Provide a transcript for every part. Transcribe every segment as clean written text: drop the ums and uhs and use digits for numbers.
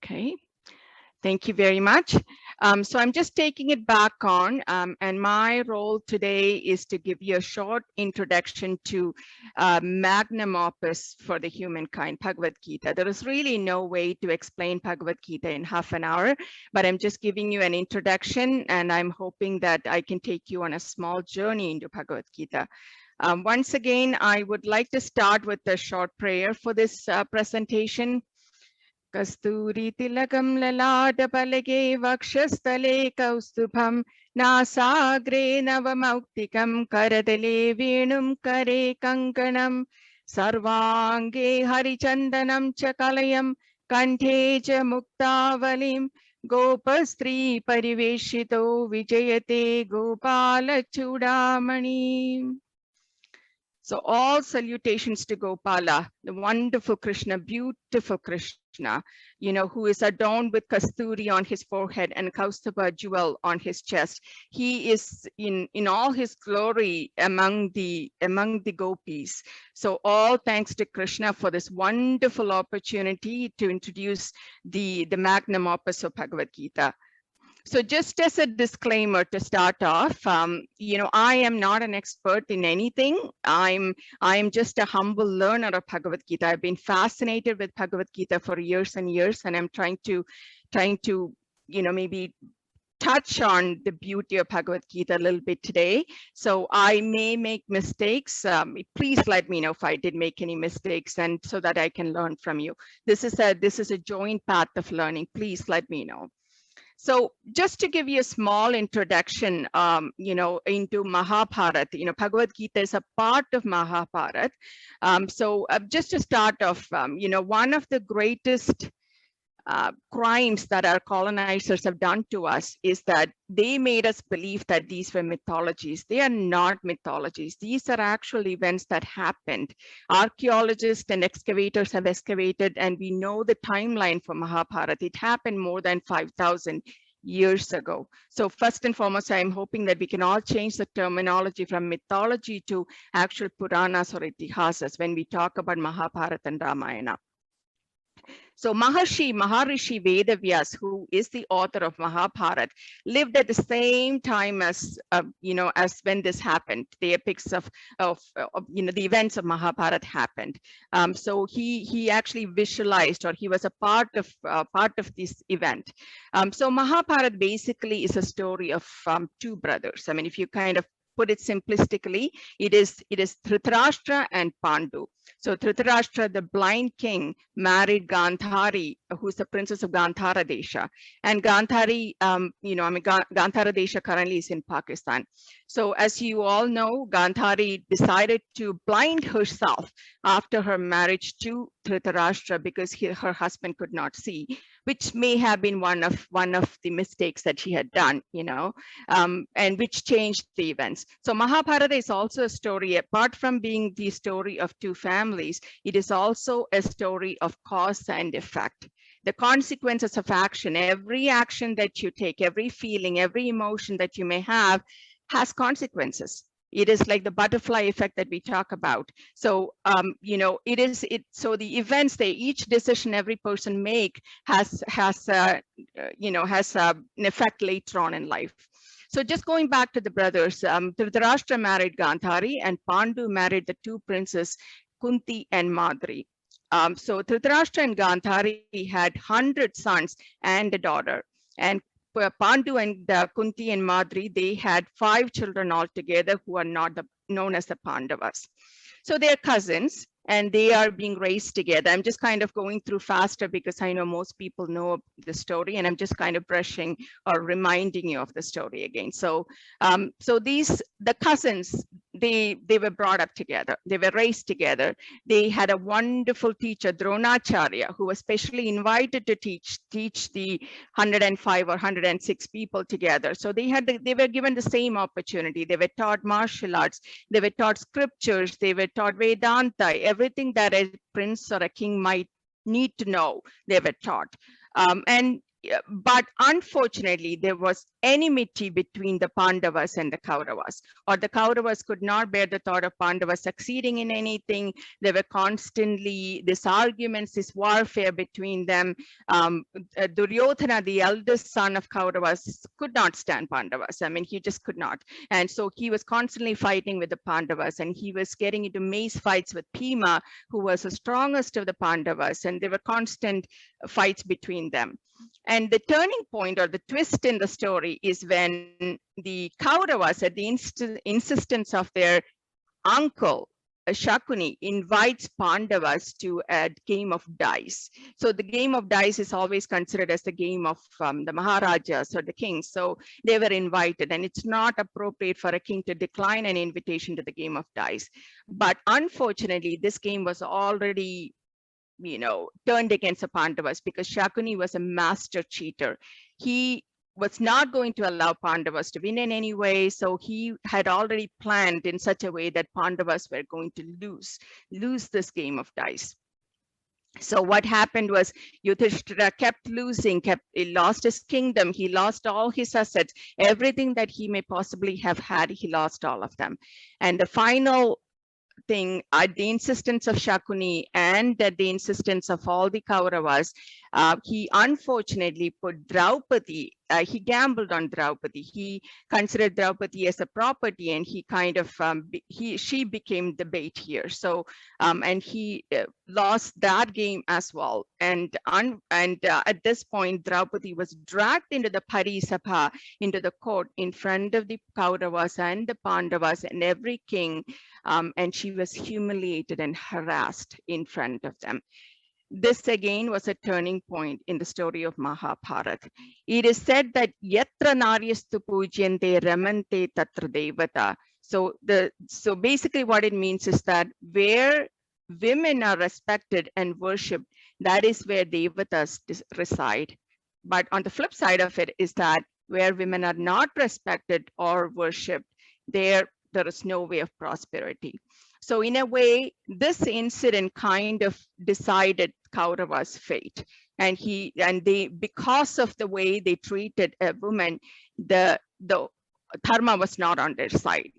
Okay, thank you very much. So I'm just taking it back on, and my role today is to give you a short introduction to magnum opus for the humankind, Bhagavad Gita. There is really no way to explain Bhagavad Gita in half an hour, but I'm just giving you an introduction, and I'm hoping that I can take you on a small journey into Bhagavad Gita. Once again, I would like to start with a short prayer for this presentation. Kasturi tilakam lalada palage vakshastale kaustubham nasagre navamauktikam karadale venum kare kankanam sarvange harichandanam chakalayam kanthe cha muktavalim gopastri pariveshito vijayate gopala chudamani. So all salutations to Gopala, the wonderful Krishna, beautiful Krishna, you know, who is adorned with kasturi on his forehead and kaustubha jewel on his chest. He is in all his glory among the gopis. So all thanks to Krishna for this wonderful opportunity to introduce the magnum opus of Bhagavad Gita. So just as a disclaimer to start off, you know, I am not an expert in anything. I am just a humble learner of Bhagavad Gita. I've been fascinated with Bhagavad Gita for years and years, and I'm trying to, you know, maybe touch on the beauty of Bhagavad Gita a little bit today. So I may make mistakes. Please let me know if I did make any mistakes, and so that I can learn from you. This is a joint path of learning. Please let me know. So just to give you a small introduction, you know, into Mahabharata, you know, Bhagavad Gita is a part of Mahabharata. So just to start off, you know, one of the greatest crimes that our colonizers have done to us is that they made us believe that these were mythologies. They are not mythologies. These are actual events that happened. Archaeologists and excavators have excavated, and we know the timeline for Mahabharata. It happened more than 5,000 years ago. So first and foremost, I'm hoping that we can all change the terminology from mythology to actual Puranas or Itihasas when we talk about Mahabharata and Ramayana. So Maharishi Vedavyas, who is the author of Mahabharata, lived at the same time as, you know, as when this happened. The epics of you know, the events of Mahabharata happened. So he actually visualized, or he was a part of this event. So Mahabharata basically is a story of two brothers. I mean, if you kind of put it simplistically, it is Dhritarashtra and Pandu. So Dhritarashtra, the blind king, married Gandhari, who's the princess of Gandhara Desha. And Gandhari, you know, I mean, Gandhara Desha currently is in Pakistan. So as you all know, Gandhari decided to blind herself after her marriage to Dhritarashtra because her husband could not see, which may have been one of the mistakes that she had done, you know, and which changed the events. So Mahabharata is also a story, apart from being the story of two families, it is also a story of cause and effect. The consequences of action, every action that you take, every feeling, every emotion that you may have has consequences. It is like the butterfly effect that we talk about. So, you know, so the events, each decision every person make has you know, has an effect later on in life. So just going back to the brothers, Dhritarashtra married Gandhari and Pandu married the two princes, Kunti and Madri. So Dhritarashtra and Gandhari had 100 sons and a daughter. And Pandu and Kunti and Madri, they had 5 children altogether who are not known as the Pandavas. So they're cousins and they are being raised together. I'm just kind of going through faster because I know most people know the story, and I'm just kind of brushing or reminding you of the story again. So, so the cousins, they were brought up together. They were raised together. They had a wonderful teacher, Dronacharya, who was specially invited to teach the 105 or 106 people together. So they were given the same opportunity. They were taught martial arts. They were taught scriptures. They were taught Vedanta. Everything that a prince or a king might need to know, they were taught. And but unfortunately, there was enmity between the Pandavas and the Kauravas, or the Kauravas could not bear the thought of Pandavas succeeding in anything. There were constantly these arguments, this warfare between them. Duryodhana, the eldest son of Kauravas, could not stand Pandavas. I mean, he just could not. And so he was constantly fighting with the Pandavas, and he was getting into mace fights with Bhima, who was the strongest of the Pandavas, and there were constant fights between them. And the turning point or the twist in the story is when the Kauravas, at the insistence of their uncle, Shakuni, invites Pandavas to a game of dice. So the game of dice is always considered as the game of the Maharajas or the kings. So they were invited, and it's not appropriate for a king to decline an invitation to the game of dice. But unfortunately, this game was already turned against the Pandavas because Shakuni was a master cheater. He was not going to allow Pandavas to win in any way. So he had already planned in such a way that Pandavas were going to lose this game of dice. So what happened was Yudhishthira kept losing, he lost his kingdom, he lost all his assets, everything that he may possibly have had, he lost all of them. And the final thing, at the insistence of Shakuni and at the insistence of all the Kauravas, he unfortunately put Draupadi, he gambled on Draupadi. He considered Draupadi as a property, and he kind of, she became the bait here. So, and he lost that game as well. And at this point, Draupadi was dragged into the Parisabha, into the court in front of the Kauravas and the Pandavas and every king, and she was humiliated and harassed in front of them. This again was a turning point in the story of Mahabharata. It is said that yatra naryastu pujyante ramante tatra devata. So basically what it means is that where women are respected and worshipped, that is where devatas reside. But on the flip side of it is that where women are not respected or worshipped, there is no way of prosperity. So in a way, this incident kind of decided Kaurava's fate. And they, because of the way they treated a woman, the Dharma was not on their side.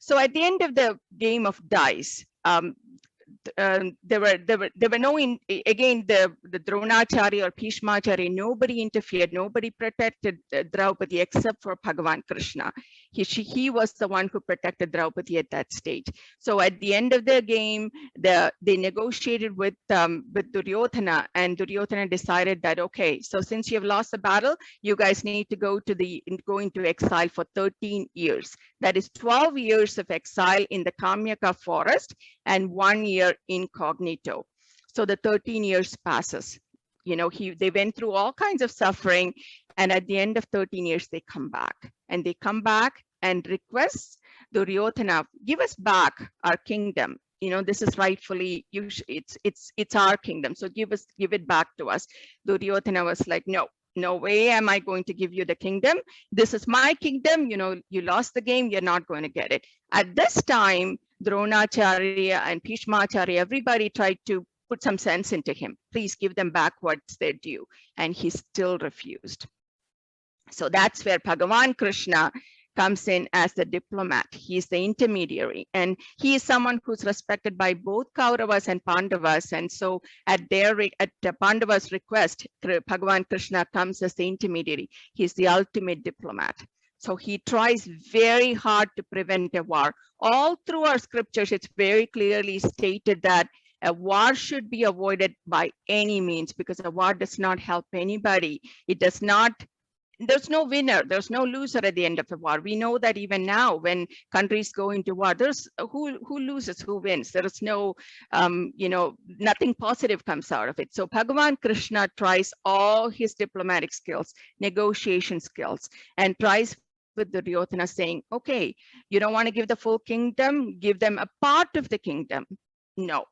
So at the end of the game of dice, there were no, again, the Dronacharya or Bhishmacharya, nobody interfered, nobody protected Draupadi except for Bhagavan Krishna. He was the one who protected Draupadi at that stage. So at the end of the game, they negotiated with Duryodhana, and Duryodhana decided that, okay, so since you have lost the battle, you guys need to go into exile for 13 years. That is 12 years of exile in the Kamyaka forest and 1 year incognito. So the 13 years passes. They went through all kinds of suffering, and at the end of 13 years, they come back. And they come back and request Duryodhana, give us back our kingdom. This is rightfully, it's our kingdom. So give it back to us. Duryodhana was like, no way am I going to give you the kingdom. This is my kingdom. You lost the game. You're not going to get it. At this time, Dronacharya and Bhishmacharya, everybody tried to put some sense into him. Please give them back what's their due. And he still refused. So that's where Bhagavan Krishna comes in as the diplomat. He's the intermediary, and he is someone who's respected by both Kauravas and Pandavas. And so at Pandava's request, Bhagavan Krishna comes as the intermediary. He's the ultimate diplomat. So he tries very hard to prevent a war. All through our scriptures, it's very clearly stated that a war should be avoided by any means, because a war does not help anybody. It does not, there's no winner, there's no loser at the end of the war. We know that even now when countries go into war, there's who loses, who wins. There is no, nothing positive comes out of it. So Bhagavan Krishna tries all his diplomatic skills, negotiation skills, and tries with Duryodhana saying, okay, you don't want to give the full kingdom, give them a part of the kingdom. No.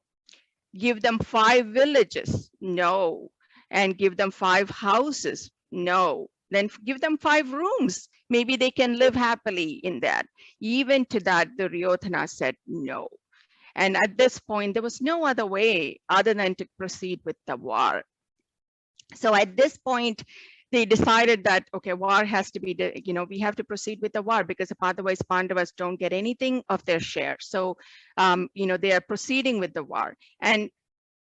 Give them 5 villages. No. And give them 5 houses. No. Then give them 5 rooms. Maybe they can live happily in that. Even to that, Duryodhana said no. And at this point, there was no other way other than to proceed with the war. So at this point, they decided that, okay, war has to be, we have to proceed with the war, because otherwise Pandavas don't get anything of their share. So, they are proceeding with the war. And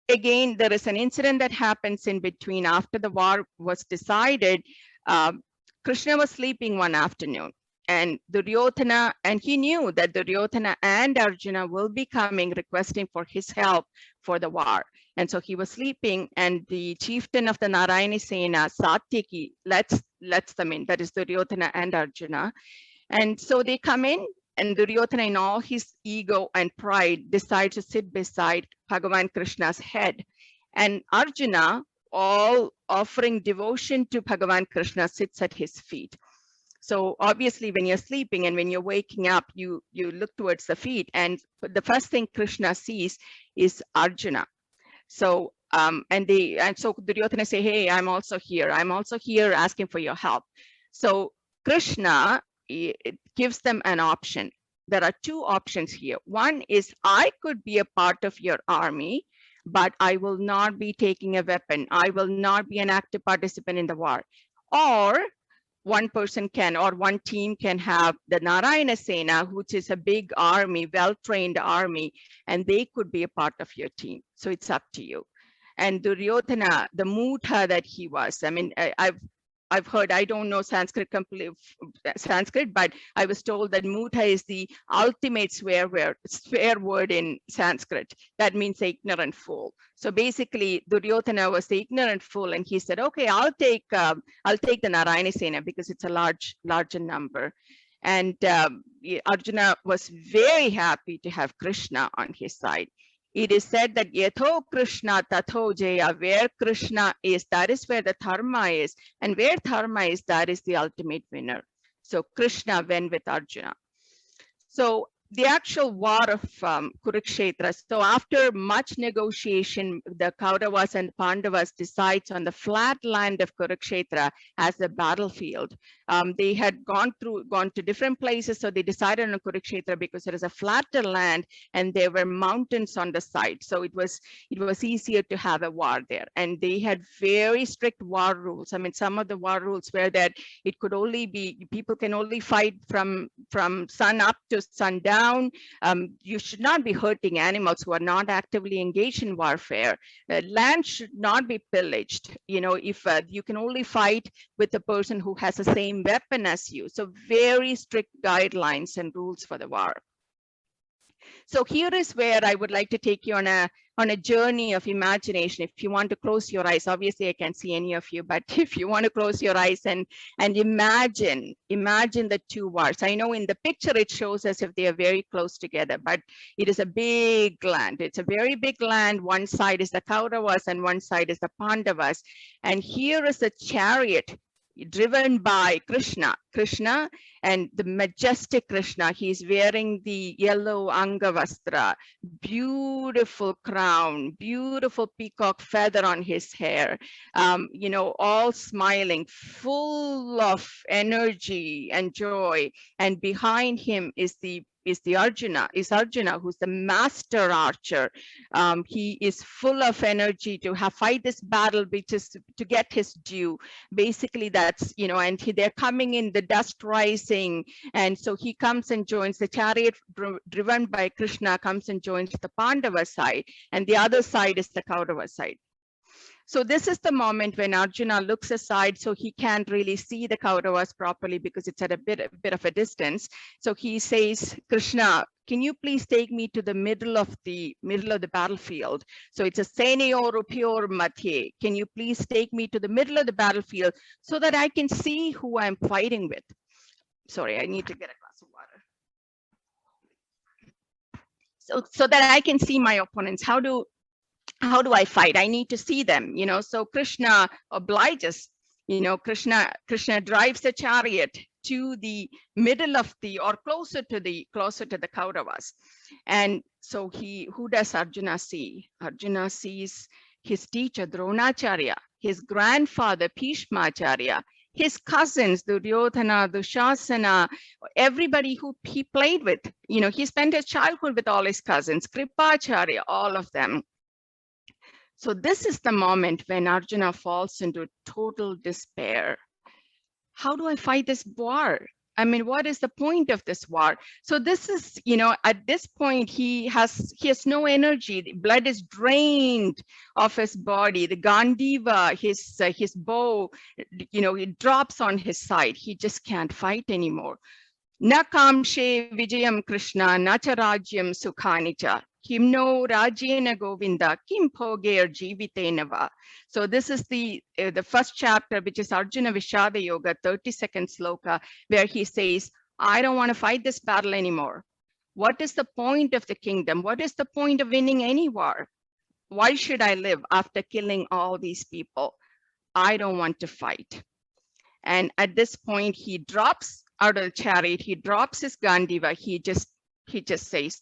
again, there is an incident that happens in between. After the war was decided, Krishna was sleeping one afternoon, and Duryodhana, and he knew that Duryodhana and Arjuna will be coming requesting for his help for the war. And so he was sleeping, and the chieftain of the Narayani Sena, Satyaki, lets them in. That is Duryodhana and Arjuna. And so they come in, and Duryodhana, in all his ego and pride, decides to sit beside Bhagavan Krishna's head. And Arjuna, all offering devotion to Bhagavan Krishna, sits at his feet. So obviously, when you're sleeping and when you're waking up, you look towards the feet, and the first thing Krishna sees is Arjuna. So and so Duryodhana say, hey, I'm also here asking for your help. So Krishna, it gives them an option. There are two options here. One is, I could be a part of your army, but I will not be taking a weapon. I will not be an active participant in the war. Or one person can, or one team can have the Narayana Sena, which is a big army, well-trained army, and they could be a part of your team. So it's up to you. And Duryodhana, the Mudha that he was, I mean, I've heard, I don't know Sanskrit, but I was told that Mudha is the ultimate swear word in Sanskrit. That means the ignorant fool. So basically, Duryodhana was the ignorant fool, and he said, okay, I'll take the Narayana Sena because it's a larger number. And Arjuna was very happy to have Krishna on his side. It is said that Yatho Krishna Tatho Jaya, where Krishna is, that is where the Dharma is. And where Dharma is, that is the ultimate winner. So Krishna went with Arjuna. So the actual war of Kurukshetra. So after much negotiation, the Kauravas and Pandavas decides on the flat land of Kurukshetra as the battlefield. They had gone to different places, so they decided on Kurukshetra because it is a flatter land and there were mountains on the side. So it was easier to have a war there. And they had very strict war rules. I mean, some of the war rules were that it could only be, people can only fight from sun up to sundown. You should not be hurting animals who are not actively engaged in warfare. Land should not be pillaged. If you can only fight with a person who has the same weapon as you. So very strict guidelines and rules for the war. So here is where I would like to take you on a journey of imagination. If you want to close your eyes, obviously I can't see any of you, but if you want to close your eyes and imagine the two wars. I know in the picture it shows as if they are very close together, but it is a big land. It's a very big land. One side is the Kauravas and one side is the Pandavas. And here is a chariot driven by Krishna, and the majestic Krishna. He's wearing the yellow Angavastra, beautiful crown, beautiful peacock feather on his hair, all smiling, full of energy and joy. And behind him is Arjuna, who's the master archer. He is full of energy to fight this battle, which is to get his due. Basically, that's, and they're coming in, the dust rising. And so he comes and joins the chariot driven by Krishna, comes and joins the Pandava side, and the other side is the Kaurava side. So this is the moment when Arjuna looks aside, so he can't really see the Kauravas properly because it's at a bit of a distance. So he says, Krishna, can you please take me to the middle of the battlefield? So it's a Senayor Upyor Matye. Can you please take me to the middle of the battlefield so that I can see who I'm fighting with? Sorry, I need to get a glass of water. So that I can see my opponents. How do I fight? I need to see them, So Krishna obliges, Krishna drives the chariot to the middle of or closer to the Kauravas. And so who does Arjuna see? Arjuna sees his teacher Dronacharya, his grandfather Bhishmacharya, his cousins Duryodhana, Dushasana, everybody who he played with. He spent his childhood with all his cousins, Kripacharya, all of them. So this is the moment when Arjuna falls into total despair. How do I fight this war? I mean, what is the point of this war? So this is, at this point, he has no energy. The blood is drained of his body. The Gandiva, his bow, it drops on his side. He just can't fight anymore. Na kamshe vijayam Krishna, na cha rajyam sukhani cha. Kim no rajyena govinda, kim bhoger jivitena va. So this is the first chapter, which is Arjuna Vishada Yoga, 32nd sloka, where he says, I don't want to fight this battle anymore. What is the point of the kingdom? What is the point of winning any war? Why should I live after killing all these people? I don't want to fight. And at this point, he drops out of the chariot, he drops his Gandiva, he just says,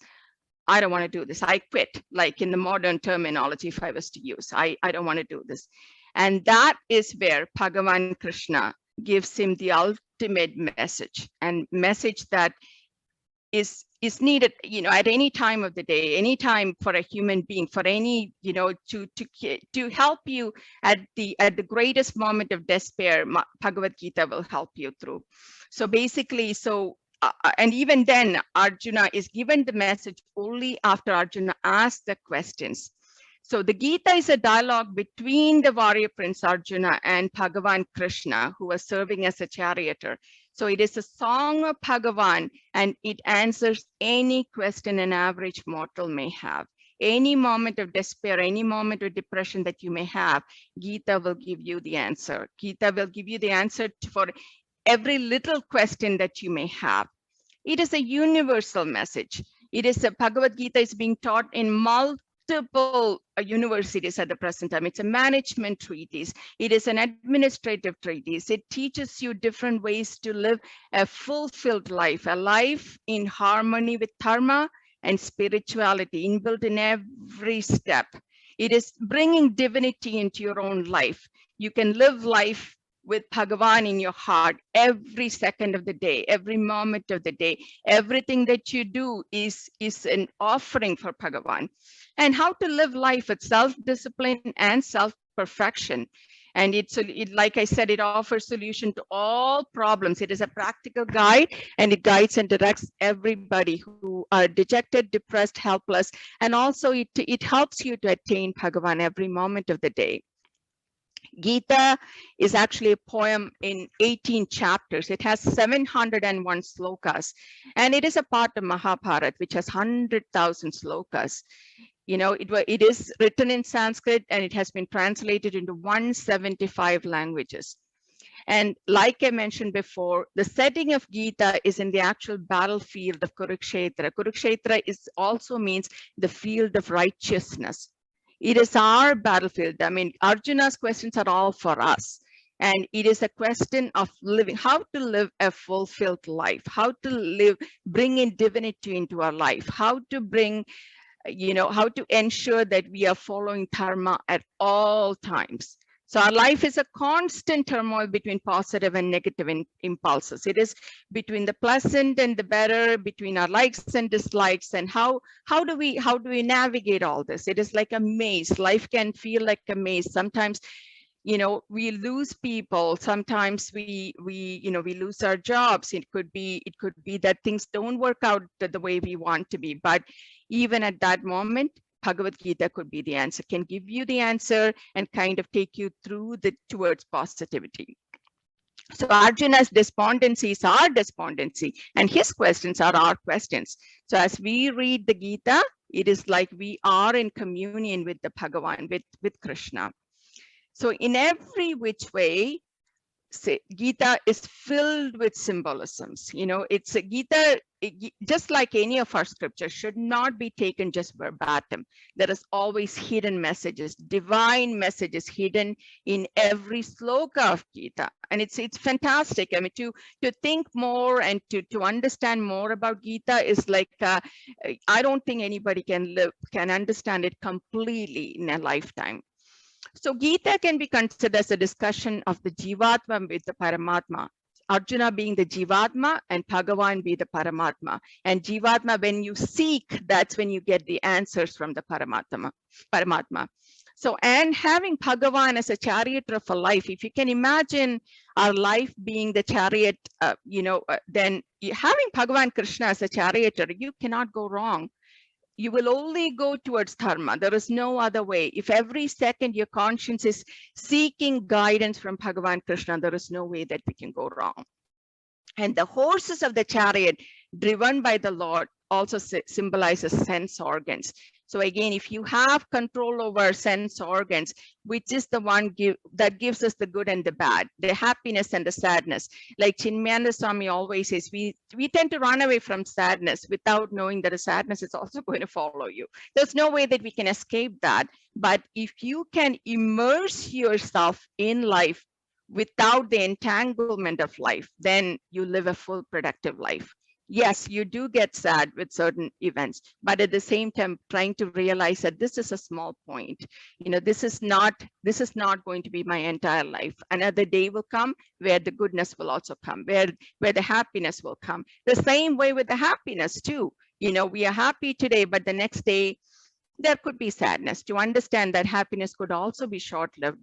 I don't want to do this. I quit, like in the modern terminology, if I was to use, I don't want to do this. And that is where Bhagavan Krishna gives him the ultimate message, and message that is needed, at any time of the day, any time for a human being, for any, to help you at the greatest moment of despair. Bhagavad Gita will help you through. So basically, and even then, Arjuna is given the message only after Arjuna asks the questions. So the Gita is a dialogue between the warrior prince Arjuna and Bhagavan Krishna, who was serving as a charioteer. So it is a song of Bhagavan, and it answers any question an average mortal may have. Any moment of despair, any moment of depression that you may have, Gita will give you the answer. Gita will give you the answer for every little question that you may have. It is a universal message. It is a Bhagavad Gita is being taught in multiple universities at the present time. It's a management treatise. It is an administrative treatise. It teaches you different ways to live a fulfilled life, a life in harmony with Dharma and spirituality inbuilt in every step. It is bringing divinity into your own life. You can live life with Bhagavan in your heart every second of the day, every moment of the day. Everything that you do is an offering for Bhagavan. And how to live life with self-discipline and self-perfection. And like I said, it offers solution to all problems. It is a practical guide, and it guides and directs everybody who are dejected, depressed, helpless. And also it helps you to attain Bhagavan every moment of the day. Gita is actually a poem in 18 chapters. It has 701 slokas, and it is a part of Mahabharata, which has 100,000 slokas. It is written in Sanskrit, and it has been translated into 175 languages. And like I mentioned before, the setting of Gita is in the actual battlefield of Kurukshetra. Kurukshetra also means the field of righteousness. It is our battlefield. I mean, Arjuna's questions are all for us. And it is a question of living, how to live a fulfilled life, how to bring in divinity into our life, how to bring, how to ensure that we are following Dharma at all times. So our life is a constant turmoil between positive and negative impulses. It is between the pleasant and the better, between our likes and dislikes. And how do we navigate all this? It is like a maze. Life can feel like a maze. Sometimes, we lose people. Sometimes we lose our jobs. It could be that things don't work out the way we want to be. But even at that moment, Bhagavad Gita could be the answer, can give you the answer and kind of take you through towards positivity. So Arjuna's despondency is our despondency, and his questions are our questions. So as we read the Gita, it is like we are in communion with the Bhagavan, with Krishna. So in every which way, Gita is filled with symbolisms. It's a Gita, just like any of our scriptures, should not be taken just verbatim. There is always hidden messages, divine messages hidden in every sloka of Gita. And it's fantastic. I mean, to think more and to understand more about Gita is like, I don't think anybody can understand it completely in a lifetime. So Gita can be considered as a discussion of the Jivatma with the Paramatma. Arjuna being the Jivatma and Bhagavan be the Paramatma. And Jivatma, when you seek, that's when you get the answers from the Paramatma. So, and having Bhagavan as a charioteer of a life, if you can imagine our life being the chariot, then having Bhagavan Krishna as a charioteer, you cannot go wrong. You will only go towards dharma. There is no other way. If every second your conscience is seeking guidance from Bhagavan Krishna, there is no way that we can go wrong. And the horses of the chariot driven by the Lord also symbolizes sense organs. So again, if you have control over sense organs, which is the one that gives us the good and the bad, the happiness and the sadness. Like Chinmaya Swami always says, we tend to run away from sadness without knowing that the sadness is also going to follow you. There's no way that we can escape that. But if you can immerse yourself in life without the entanglement of life, then you live a full productive life. Yes, you do get sad with certain events, but at the same time, trying to realize that this is a small point. This is not going to be my entire life. Another day will come where the goodness will also come, where the happiness will come. The same way with the happiness too. We are happy today, but the next day, there could be sadness. To understand that happiness could also be short-lived.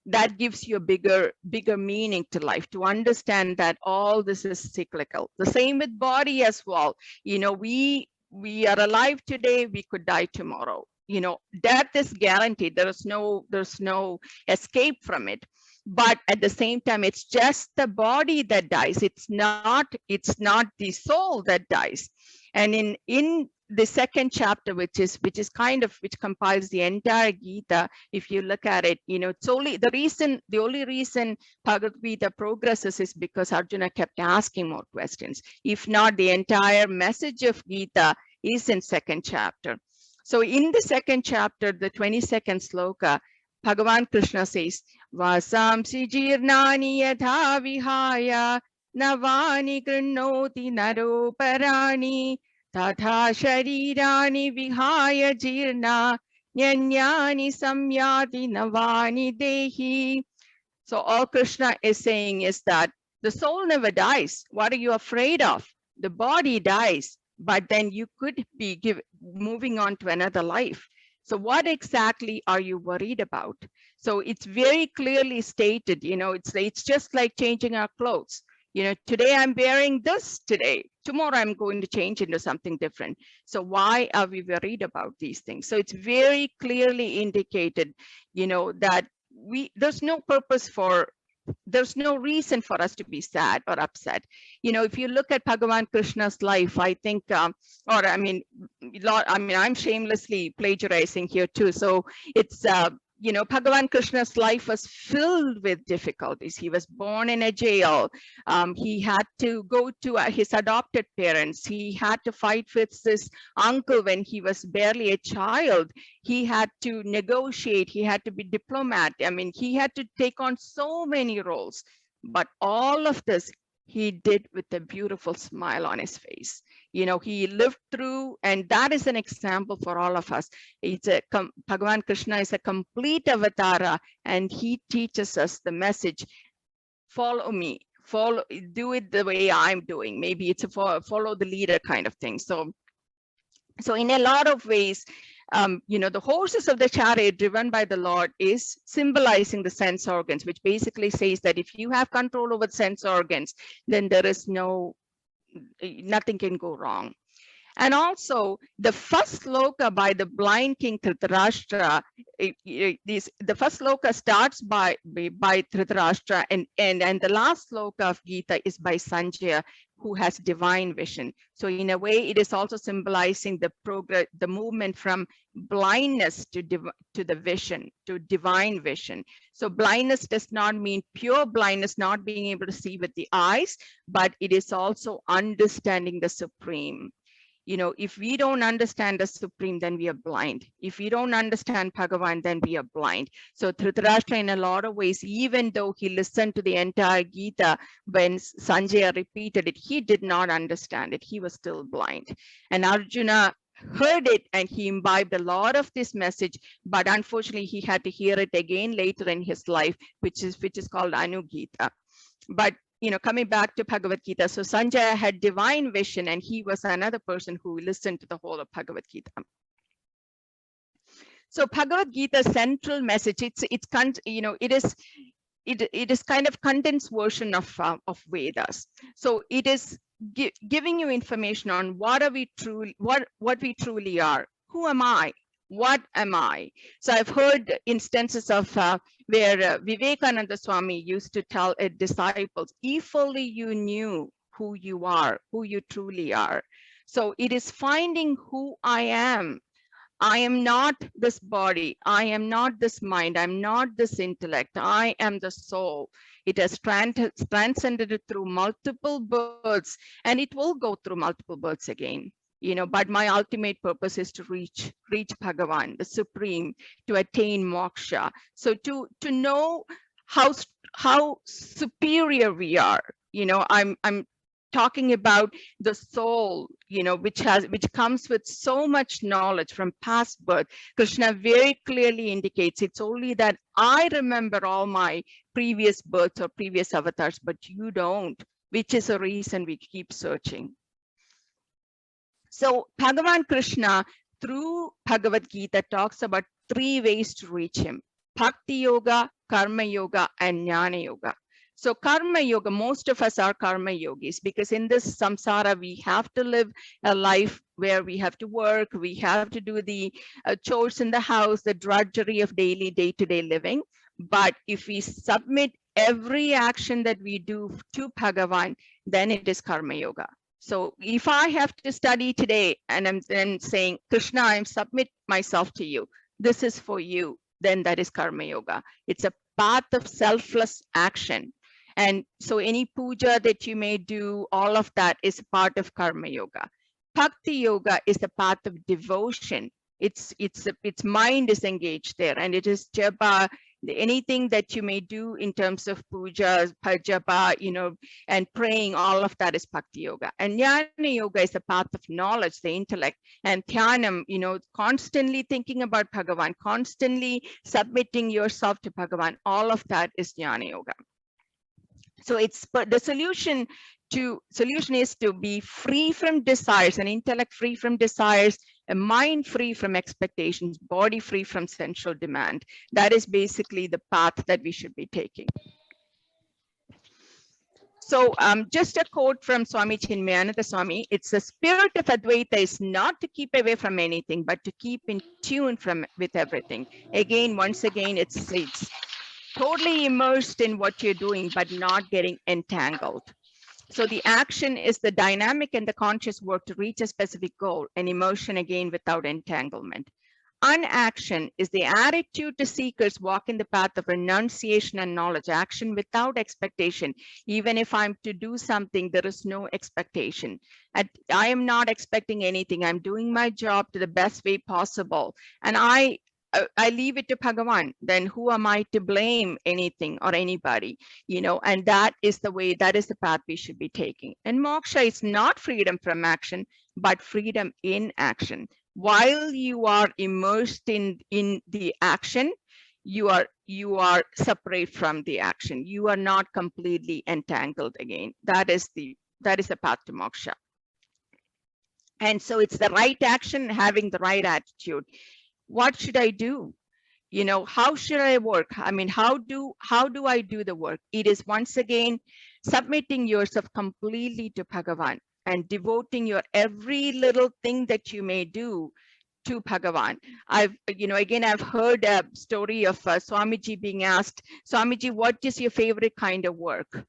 That gives you a bigger meaning to life, to understand that all this is cyclical. The same with body as well. We are alive today, we could die tomorrow. Death is guaranteed. There's no escape from it. But at the same time, it's just the body that dies. It's not the soul that dies. And in the second chapter, which compiles the entire Gita, if you look at it, it's the only reason Bhagavad Gita progresses is because Arjuna kept asking more questions. If not, the entire message of Gita is in second chapter. So in the second chapter, the 22nd sloka, Bhagavan Krishna says, Vasamsi jirnani yatha vihaya navani grinnoti naroparani Tatha sharirani vihaya jirna nyanyani samyati navani dehi. So all Krishna is saying is that the soul never dies. What are you afraid of? The body dies, but then you could be moving on to another life. So what exactly are you worried about? So it's very clearly stated, it's just like changing our clothes. Today I'm wearing this today. Tomorrow I'm going to change into something different. So why are we worried about these things? So it's very clearly indicated, that there's no reason for us to be sad or upset. If you look at Bhagavan Krishna's life, I think, I'm shamelessly plagiarizing here too. So it's, Bhagavan Krishna's life was filled with difficulties. He was born in a jail. He had to go to his adopted parents. He had to fight with his uncle when he was barely a child. He had to negotiate. He had to be diplomat. He had to take on so many roles. But all of this, he did with a beautiful smile on his face. He lived through, and that is an example for all of us. Bhagavan Krishna is a complete avatara, and he teaches us the message, follow me, do it the way I'm doing. Maybe it's a follow the leader kind of thing. So in a lot of ways, the horses of the chariot driven by the Lord is symbolizing the sense organs, which basically says that if you have control over sense organs, then there is nothing can go wrong. And also the first sloka by the blind king Dhritarashtra, the first sloka starts by Dhritarashtra, and the last sloka of Gita is by Sanjaya, who has divine vision. So in a way, it is also symbolizing the movement from blindness to the vision, to divine vision. So blindness does not mean pure blindness, not being able to see with the eyes, but it is also understanding the Supreme. If we don't understand the Supreme, then we are blind. If we don't understand Bhagavan, then we are blind. So Dhritarashtra, in a lot of ways, even though he listened to the entire Gita, when Sanjaya repeated it, he did not understand it. He was still blind. And Arjuna heard it and he imbibed a lot of this message, but unfortunately he had to hear it again later in his life, which is called Anugita. But coming back to Bhagavad Gita, so Sanjaya had divine vision, and he was another person who listened to the whole of Bhagavad Gita. So Bhagavad Gita's central message, it is kind of condensed version of Vedas. So it is giving you information on what we truly are. Who am I? What am I? So I've heard instances of where Vivekananda Swami used to tell his disciples, if only you knew who you are, who you truly are. So it is finding who I am. I am not this body. I am not this mind. I'm not this intellect. I am the soul. It has transcended through multiple births, and it will go through multiple births again. But my ultimate purpose is to reach Bhagavan, the Supreme, to attain moksha. So to know how superior we are. I'm talking about the soul, which comes with so much knowledge from past birth. Krishna very clearly indicates it's only that I remember all my previous births or previous avatars, but you don't, which is a reason we keep searching. So Bhagavan Krishna, through Bhagavad Gita, talks about 3 ways to reach him: Bhakti Yoga, Karma Yoga, and Jnana Yoga. So karma yoga, most of us are karma yogis, because in this samsara, we have to live a life where we have to work, we have to do the chores in the house, the drudgery of daily day-to-day living. But if we submit every action that we do to Bhagavan, then it is karma yoga. So if I have to study today and I'm then saying, Krishna, I submit myself to you, this is for you, then that is karma yoga. It's a path of selfless action. And so any puja that you may do, all of that is part of karma yoga. Bhakti yoga is the path of devotion. Its mind is engaged there, and it is japa, anything that you may do in terms of puja, japa, and praying, all of that is bhakti yoga. And jnana yoga is the path of knowledge, the intellect, and dhyanam, constantly thinking about Bhagavan, constantly submitting yourself to Bhagavan, all of that is jnana yoga. So the solution is to be free from desires, an intellect free from desires, a mind free from expectations, body free from sensual demand. That is basically the path that we should be taking. So just a quote from Swami Chinmayananda Swami, it's the spirit of Advaita is not to keep away from anything, but to keep in tune with everything. Once again, it's totally immersed in what you're doing, but not getting entangled. So the action is the dynamic and the conscious work to reach a specific goal, and immersion again without entanglement. Unaction is the attitude to seekers walk in the path of renunciation and knowledge, action without expectation. Even if I'm to do something, there is no expectation. I am not expecting anything. I'm doing my job to the best way possible. And I leave it to Bhagavan. Then who am I to blame anything or anybody? And that is the path we should be taking. And moksha is not freedom from action, but freedom in action. While you are immersed in the action, you are separate from the action. You are not completely entangled again. That is the path to moksha. And so it's the right action, having the right attitude. What should I do? How should I work? I mean, how do I do the work? It is once again submitting yourself completely to Bhagavan and devoting your every little thing that you may do to Bhagavan. I've heard a story of Swamiji being asked, Swamiji, what is your favorite kind of work?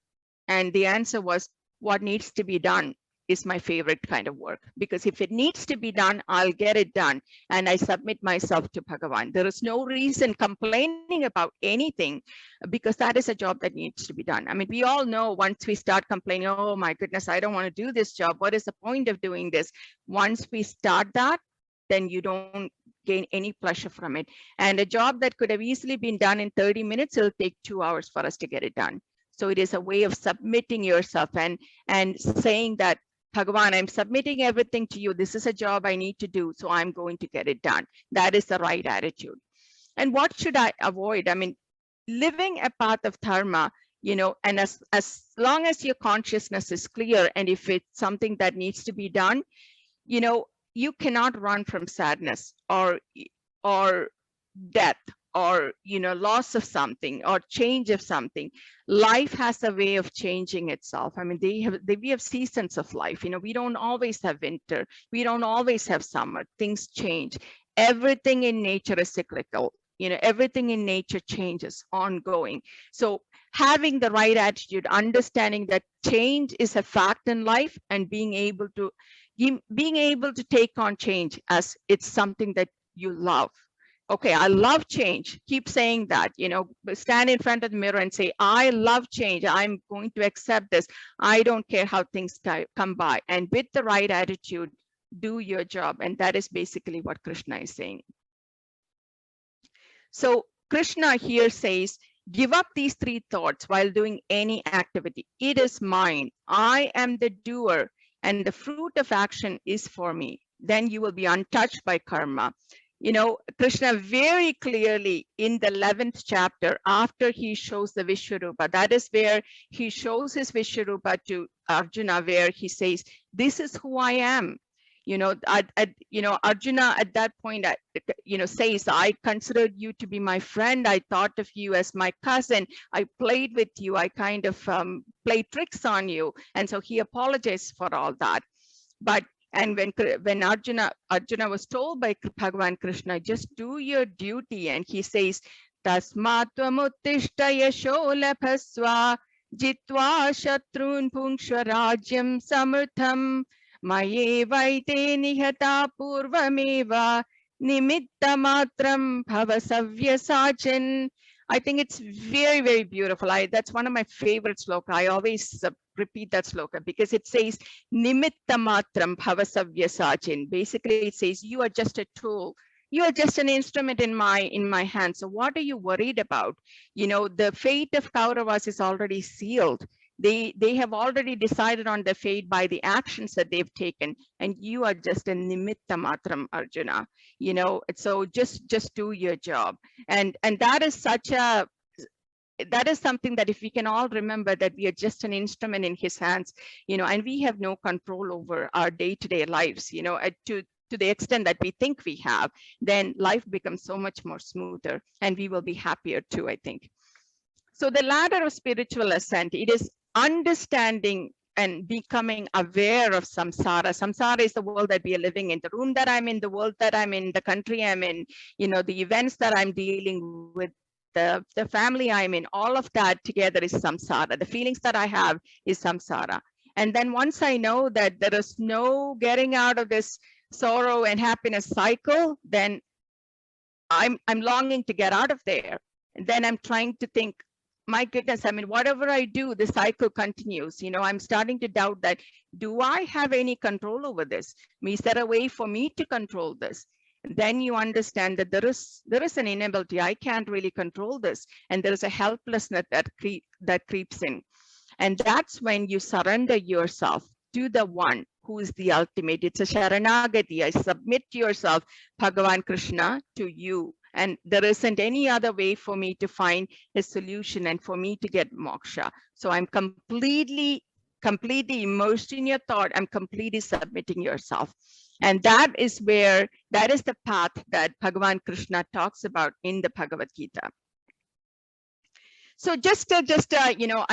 And the answer was, what needs to be done is my favorite kind of work, because if it needs to be done, I'll get it done. And I submit myself to Bhagavan. There is no reason complaining about anything, because that is a job that needs to be done. I mean, we all know once we start complaining, oh my goodness, I don't want to do this job. What is the point of doing this? Once we start that, then you don't gain any pleasure from it. And a job that could have easily been done in 30 minutes, it'll take 2 hours for us to get it done. So it is a way of submitting yourself and saying that, Bhagavan, I'm submitting everything to you. This is a job I need to do, so I'm going to get it done. That is the right attitude. And what should I avoid? I mean, living a path of dharma, and as long as your consciousness is clear, and if it's something that needs to be done, you cannot run from sadness or death or loss of something or change of something, life has a way of changing itself. I mean, we have seasons of life. We don't always have winter, we don't always have summer. Things change. Everything in nature is cyclical. Everything in nature changes, ongoing. So having the right attitude, understanding that change is a fact in life, and being able to take on change as it's something that you love. Okay, I love change. Keep saying that. Stand in front of the mirror and say, I love change. I'm going to accept this. I don't care how things come by. And with the right attitude, do your job. And that is basically what Krishna is saying. So Krishna here says, give up these three thoughts while doing any activity. It is mine. I am the doer, and the fruit of action is for me. Then you will be untouched by karma. Krishna very clearly in the 11th chapter, after he shows the Vishwarupa, that is where he shows his Vishwarupa to Arjuna, where he says, this is who I am. Arjuna at that point, says, I considered you to be my friend. I thought of you as my cousin. I played with you. I kind of played tricks on you. And so he apologized for all that. And when Arjuna was told by Bhagavan Krishna, just do your duty. And he says, Tasmat tvamuttishta yasho labhasva jitva shatrun punksha rajyam samurtham maye vaite nihata purvameva nimitta matram bhavasavya sajan. I think it's very, very beautiful. That's one of my favorite sloka. I always repeat that sloka because it says nimitta matram bhavasavya sajan. Basically, it says you are just a tool. You are just an instrument in my hand. So what are you worried about? The fate of Kauravas is already sealed. They have already decided on the fate by the actions that they've taken, and you are just a nimitta matram, Arjuna. So just do your job, and that is something that if we can all remember that we are just an instrument in his hands, and we have no control over our day-to-day lives, to the extent that we think we have, then life becomes so much more smoother, and we will be happier too, I think. So the ladder of spiritual ascent, it is understanding and becoming aware of samsara. Samsara is the world that we are living in, the room that I'm in, the world that I'm in, the country I'm in, the events that I'm dealing with, the family I'm in, all of that together is samsara. The feelings that I have is samsara. And then once I know that there is no getting out of this sorrow and happiness cycle, then I'm longing to get out of there. And then I'm trying to think, my goodness, I mean, whatever I do, the cycle continues. I'm starting to doubt that, do I have any control over this? Is there a way for me to control this? And then you understand that there is an inability. I can't really control this. And there is a helplessness that creeps in. And that's when you surrender yourself to the one who is the ultimate. It's a sharanagati. I submit yourself, Bhagavan Krishna, to you. And there isn't any other way for me to find a solution and for me to get moksha. So I'm completely immersed in your thought. I'm completely submitting yourself. And that is the path that Bhagavan Krishna talks about in the Bhagavad Gita. So I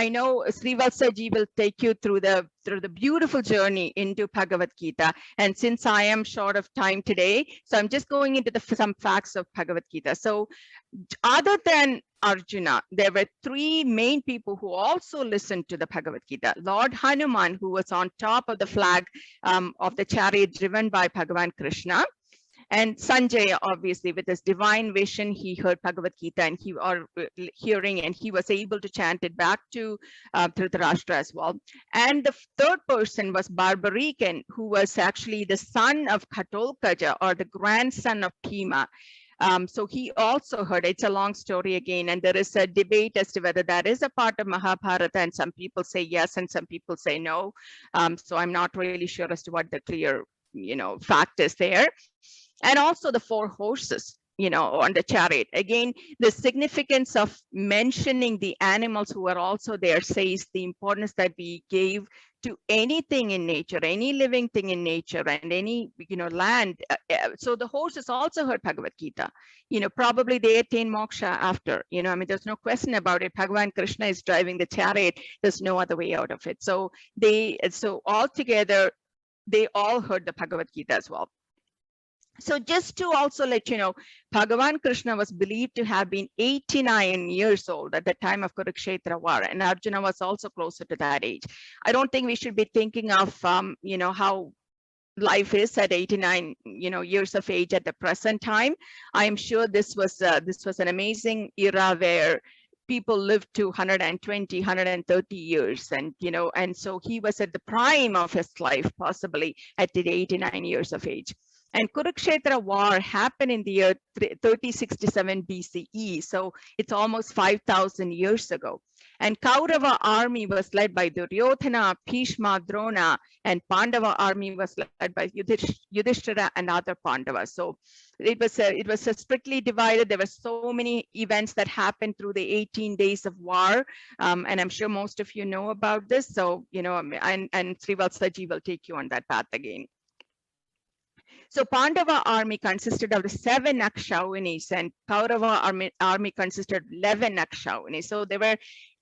know Srivatsaji will take you through the beautiful journey into Bhagavad Gita. And since I am short of time today, so I'm just going into some facts of Bhagavad Gita. So other than Arjuna, there were three main people who also listened to the Bhagavad Gita. Lord Hanuman, who was on top of the flag of the chariot driven by Bhagavan Krishna. And Sanjay, obviously, with his divine vision, he heard Bhagavad Gita and he was able to chant it back to Dhritarashtra as well. And the third person was Barbarican, who was actually the son of Ghatotkacha, or the grandson of Bhima. So he also heard. It's a long story again, and there is a debate as to whether that is a part of Mahabharata, and some people say yes and some people say no. So I'm not really sure as to what the clear fact is there. And also the four horses, on the chariot. Again, the significance of mentioning the animals who are also there says the importance that we gave to anything in nature, any living thing in nature, and any land. So the horses also heard Bhagavad Gita. Probably they attain moksha after. I mean, there's no question about it. Bhagavan Krishna is driving the chariot. There's no other way out of it. So all together, they all heard the Bhagavad Gita as well. So just to also let you know, Bhagavan Krishna was believed to have been 89 years old at the time of Kurukshetra war, and Arjuna was also closer to that age. I don't think we should be thinking of, how life is at 89, years of age at the present time. I am sure this was an amazing era where people lived to 120, 130 years, and so he was at the prime of his life, possibly at the 89 years of age. And Kurukshetra war happened in the year 3067 BCE, so it's almost 5,000 years ago. And Kaurava army was led by Duryodhana, Bhishma, Drona, and Pandava army was led by Yudhishthira and other Pandavas. So it was a strictly divided. There were so many events that happened through the 18 days of war, and I'm sure most of you know about this. So and Srivalsaji will take you on that path again. So Pandava army consisted of the 7 Akshauhinis, and Kaurava army consisted of 11 Akshauhinis. So there were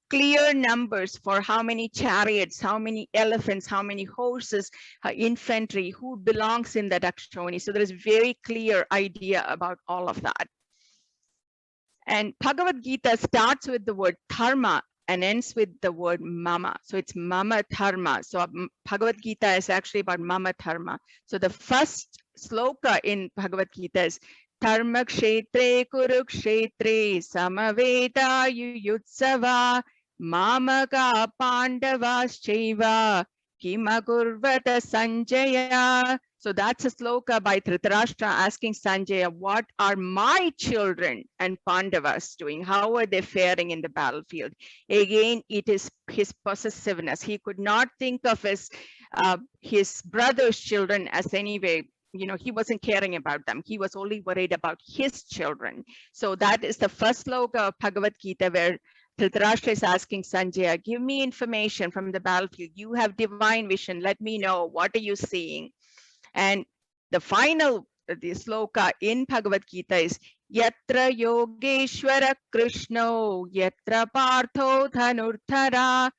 clear numbers for how many chariots, how many elephants, how many horses, infantry, who belongs in that Akshauhini. So there is very clear idea about all of that. And Bhagavad Gita starts with the word dharma and ends with the word mama. So it's mama dharma. So Bhagavad Gita is actually about mama dharma. So the first sloka in Bhagavad Gita is dharma kshetre kurukshetre samaveta yuyutsava mamaka pandavaschaiva kimakurvata sanjaya. So that's a sloka by Dhritarashtra asking Sanjaya, what are my children and Pandavas doing? How are they faring in the battlefield? Again, it is his possessiveness. He could not think of his brother's children as anyway. He wasn't caring about them. He was only worried about his children. So that is the first sloka of Bhagavad Gita where Dhritarashtra is asking Sanjaya, give me information from the battlefield. You have divine vision. Let me know. What are you seeing? And the final sloka in Bhagavad Gita is Yatra Yogeshwara Krishno Yatra Partho Dhanurthara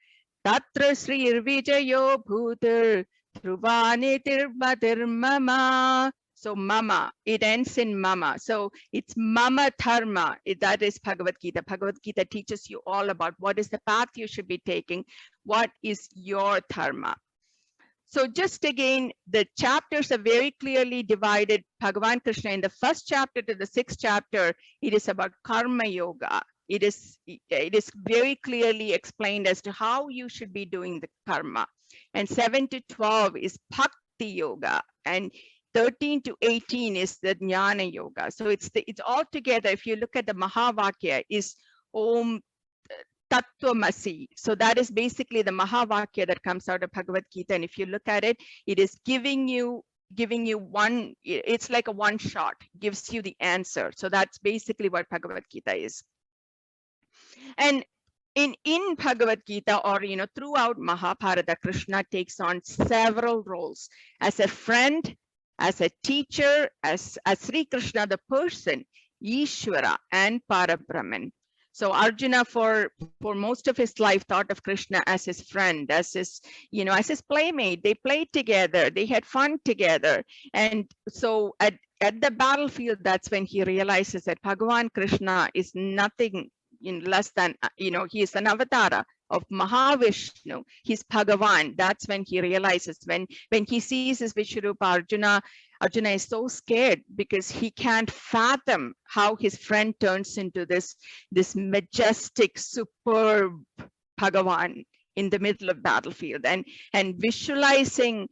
Tatra Srir Vijayo Bhutir Dhruvanitir Matir Mama. So mama, it ends in mama. So it's mama dharma. That is Bhagavad Gita. Bhagavad Gita teaches you all about what is the path you should be taking. What is your dharma? So just again, the chapters are very clearly divided. Bhagavan Krishna in the first chapter to the 6th chapter, it is about karma yoga. It is very clearly explained as to how you should be doing the karma. And 7 to 12 is bhakti yoga. And 13 to 18 is the jnana yoga. So it's all together. If you look at the Mahavakya, is Om Tattvamasi. So that is basically the Mahavakya that comes out of Bhagavad Gita. And if you look at it, it is giving you one, it's like a one shot, gives you the answer. So that's basically what Bhagavad Gita is. And in Bhagavad Gita, or throughout Mahabharata, Krishna takes on several roles as a friend, as a teacher, as Sri Krishna, the person, Ishvara, and Parabrahman. So Arjuna, for most of his life, thought of Krishna as his friend, as his playmate. They played together, they had fun together. And so at the battlefield, that's when he realizes that Bhagavan Krishna is nothing less than, he is an avatara of Mahavishnu. He's Bhagavan. That's when he realizes, when he sees his Vishwarupa, Arjuna is so scared because he can't fathom how his friend turns into this majestic, superb Bhagavan in the middle of battlefield. And visualizing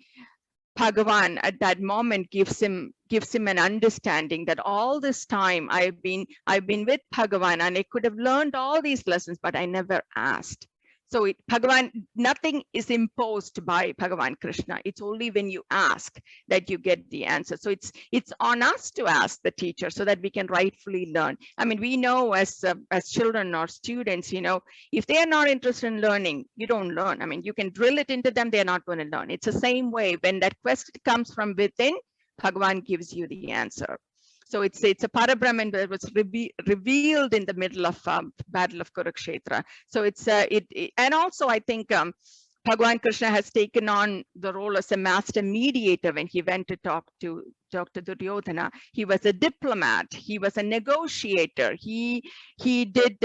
Bhagavan at that moment gives him an understanding that all this time I've been with Bhagavan and I could have learned all these lessons, but I never asked. So Bhagavan, nothing is imposed by Bhagavan Krishna. It's only when you ask that you get the answer. So it's on us to ask the teacher so that we can rightfully learn. I mean, we know as children or students, if they are not interested in learning, you don't learn. I mean, you can drill it into them, they're not going to learn. It's the same way. When that question comes from within, Bhagavan gives you the answer. So it's a Parabrahman that was revealed in the middle of Battle of Kurukshetra. So and also I think Bhagavan Krishna has taken on the role as a master mediator when he went to talk to Duryodhana. He was a diplomat. He was a negotiator. He did,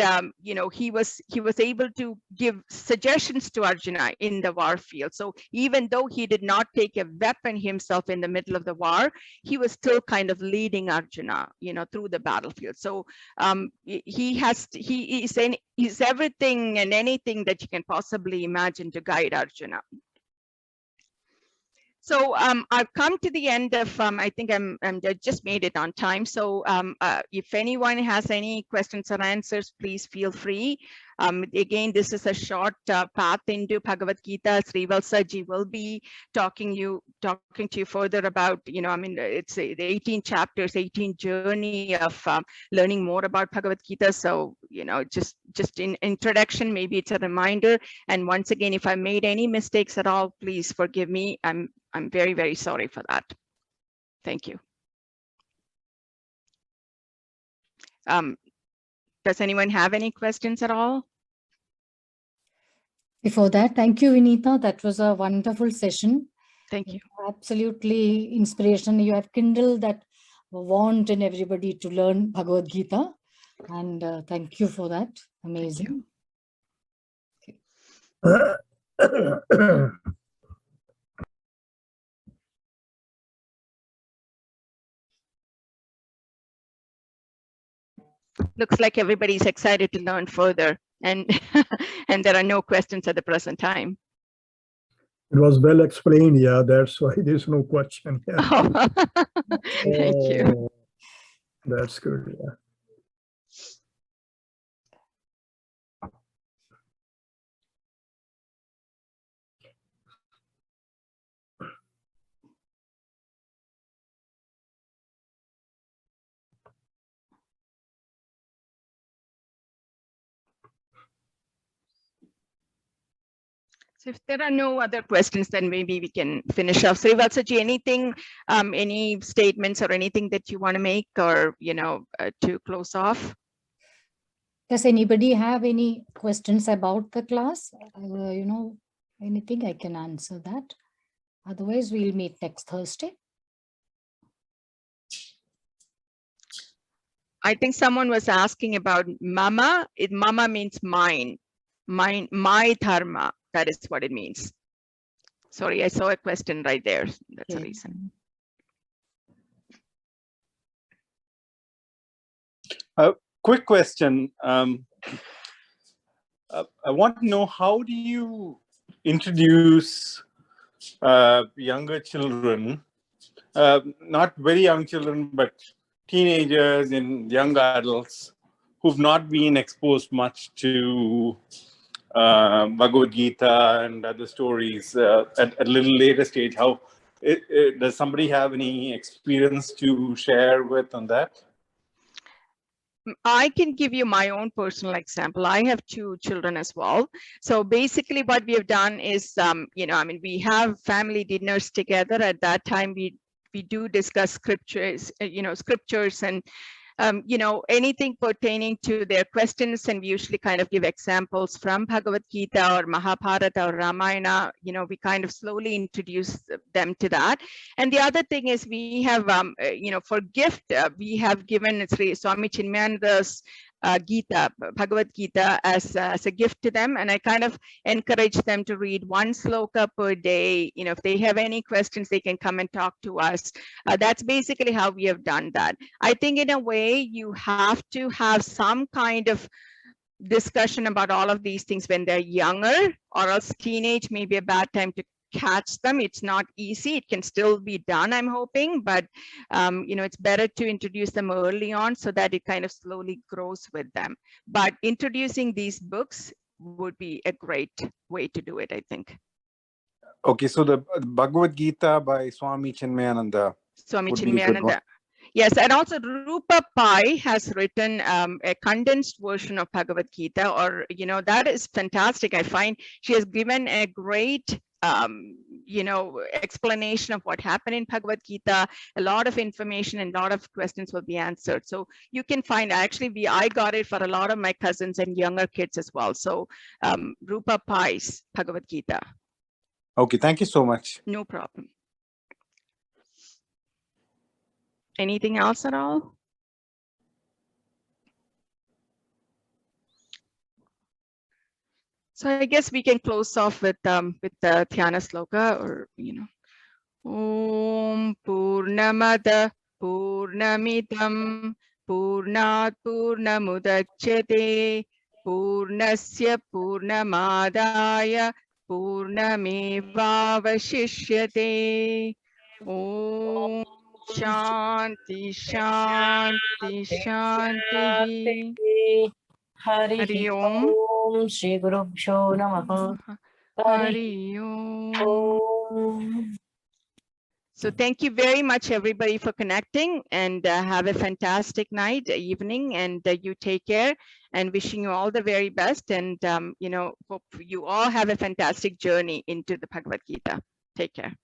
he was able to give suggestions to Arjuna in the war field. So even though he did not take a weapon himself in the middle of the war, he was still kind of leading Arjuna, through the battlefield. So he's everything and anything that you can possibly imagine to guide Arjuna. So I've come to the end of, I think I just made it on time. So if anyone has any questions or answers, please feel free. Again, this is a short path into Bhagavad Gita. Srivalsaji will be talking to you further about, it's the 18 chapters, 18 journey of learning more about Bhagavad Gita. So, just in introduction, maybe it's a reminder. And once again, if I made any mistakes at all, please forgive me. I'm very, very sorry for that. Thank you. Does anyone have any questions at all? Before that, thank you, Vinitha. That was a wonderful session. Thank you. Absolutely inspirational. You have kindled that want in everybody to learn Bhagavad Gita. And thank you for that. Amazing. Okay. Looks like everybody's excited to learn further, and and there are no questions at the present time. It was well explained, yeah, that's why there's no question. Yeah. Oh, thank you. That's good, yeah. So if there are no other questions, then maybe we can finish off. Srivalsaji, anything, any statements or anything that you want to make, or to close off? Does anybody have any questions about the class? Anything, I can answer that. Otherwise, we'll meet next Thursday. I think someone was asking about mama. Mama means mine, my dharma. That is what it means. Sorry, I saw a question right there. That's the reason. Quick question. I want to know, how do you introduce younger children, not very young children, but teenagers and young adults who've not been exposed much to Bhagavad Gita and other stories at a little later stage? How does somebody have any experience to share with on that? I can give you my own personal example. I have 2 children as well. So basically what we have done is, we have family dinners together. At that time, we do discuss scriptures, scriptures and anything pertaining to their questions, and we usually kind of give examples from Bhagavad Gita or Mahabharata or Ramayana. We kind of slowly introduce them to that. And the other thing is, we have, for gift, we have given Sri Swami Chinmayananda's Gita, Bhagavad Gita as a gift to them, and I kind of encourage them to read 1 sloka per day. If they have any questions, they can come and talk to us. That's basically how we have done that. I think in a way you have to have some kind of discussion about all of these things when they're younger, or else teenage may be a bad time to catch them. It's not easy. It can still be done, I'm hoping, but it's better to introduce them early on so that it kind of slowly grows with them. But introducing these books would be a great way to do it, I think. Okay, so the Bhagavad Gita by Swami Chinmayananda Swami would be a good one. Chinmayananda. Yes, and also Rupa Pai has written a condensed version of Bhagavad Gita, or, you know, that is fantastic. I find she has given a great, you know, explanation of what happened in Bhagavad Gita. A lot of information and a lot of questions will be answered. So you can find, actually, I got it for a lot of my cousins and younger kids as well. So Rupa Pai's Bhagavad Gita. Okay, thank you so much. No problem. Anything else at all? So I guess we can close off with the Dhyana sloka, or, you know, Om Purnamada Purnamidam Purnat Purnamudachyate Purnasya Purnamadaya Purnamevavashishyate. Om Shanti Shanti Shanti. Hari Hari Om. Om Shri Gurubhyo Namaha. Hari Om. Om. So thank you very much, everybody, for connecting, and have a fantastic night, evening, and you take care, and wishing you all the very best. And, you know, hope you all have a fantastic journey into the Bhagavad Gita. Take care.